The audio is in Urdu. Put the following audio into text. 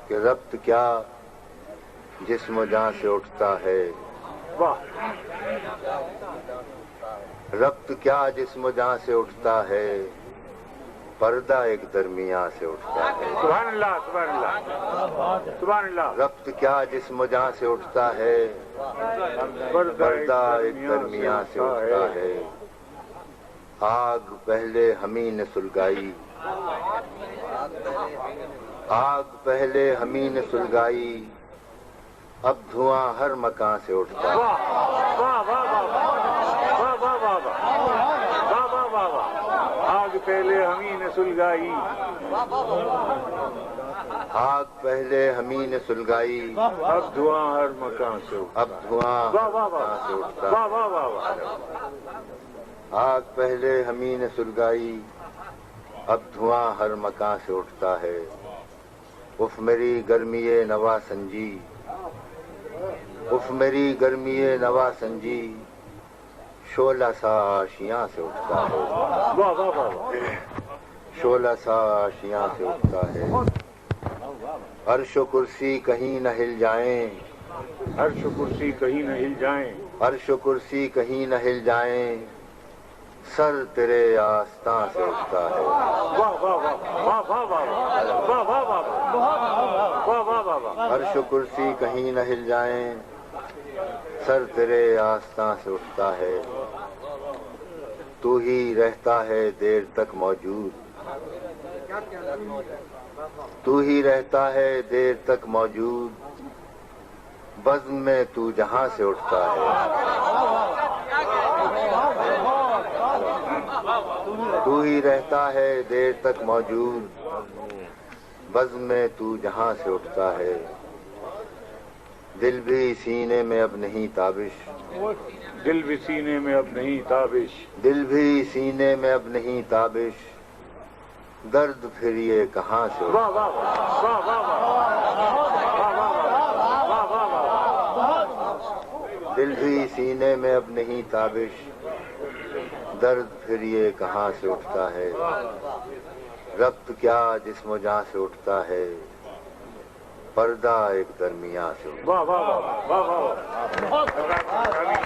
کہ ربط کیا جسم و جاں سے اٹھتا ہے، ربط کیا جسم و جاں سے اٹھتا ہے، پردہ ایک درمیان سے اٹھتا ہے۔ سبحان اللہ، سبحان اللہ، سبحان اللہ۔ ربط کیا جسم و جاں سے اٹھتا ہے، پردہ ایک درمیان سے اٹھتا ہے۔ آگ پہلے ہمیں نے سلگائی، آگ پہلے ہمیں نے سلگائی، اب دھواں ہر مکان سے اٹھتا ہے۔ واہ واہ واہ واہ واہ واہ واہ واہ واہ واہ۔ آگ پہلے ہمیں نے سلگائی، آگ پہلے ہمیں نے سلگائی، اب دھواں ہر مکان سے اٹھتا ہے۔ اب دھواں واہ ہر واہ مکان سے واہ اٹھتا واہ ہے۔ واہ واہ واہ۔ آگ پہلے ہمیں نے سلگائی، اب دھواں ہر مکان سے اٹھتا ہے۔ اف میری گرمی نوا سنجی، اف میری گرمی نوا سنجی، شعلہ سا آشیاں سے اٹھتا ہے۔ واہ واہ واہ۔ شعلہ سا آشیاں سے اٹھتا ہے۔ عرش و کرسی کہیں نہ ہل جائیں، عرش و کرسی کہیں نہ ہل جائیں، عرش و کرسی کہیں نہ ہل جائیں، سر تیرے آستاں سے اٹھتا ہے۔ واہ واہ واہ واہ واہ واہ واہ واہ واہ واہ واہ واہ۔ عرش و کرسی کہیں نہ ہل جائیں، سر تیرے آستاں سے اٹھتا ہے۔ تو ہی رہتا ہے دیر تک موجود، تو ہی رہتا ہے دیر تک موجود، بزم میں تو جہاں سے اٹھتا ہے۔ تو ہی رہتا ہے دیر تک موجود، بزم میں تو جہاں سے اٹھتا ہے۔ دل بھی سینے میں اب نہیں تابش، دل بھی سینے میں اب نہیں تابش، دل بھی سینے میں اب نہیں تابش، درد پھر یہ کہاں سے اٹھتا ہے۔ واہ واہ واہ واہ واہ واہ واہ۔ دل بھی سینے میں اب نہیں تابش، درد پھر یہ کہاں سے اٹھتا ہے۔ ربط کیا جسم و جاں سے اٹھتا ہے، پردہ ایک درمیان سے اٹھتا ہے۔ واہ واہ واہ واہ واہ۔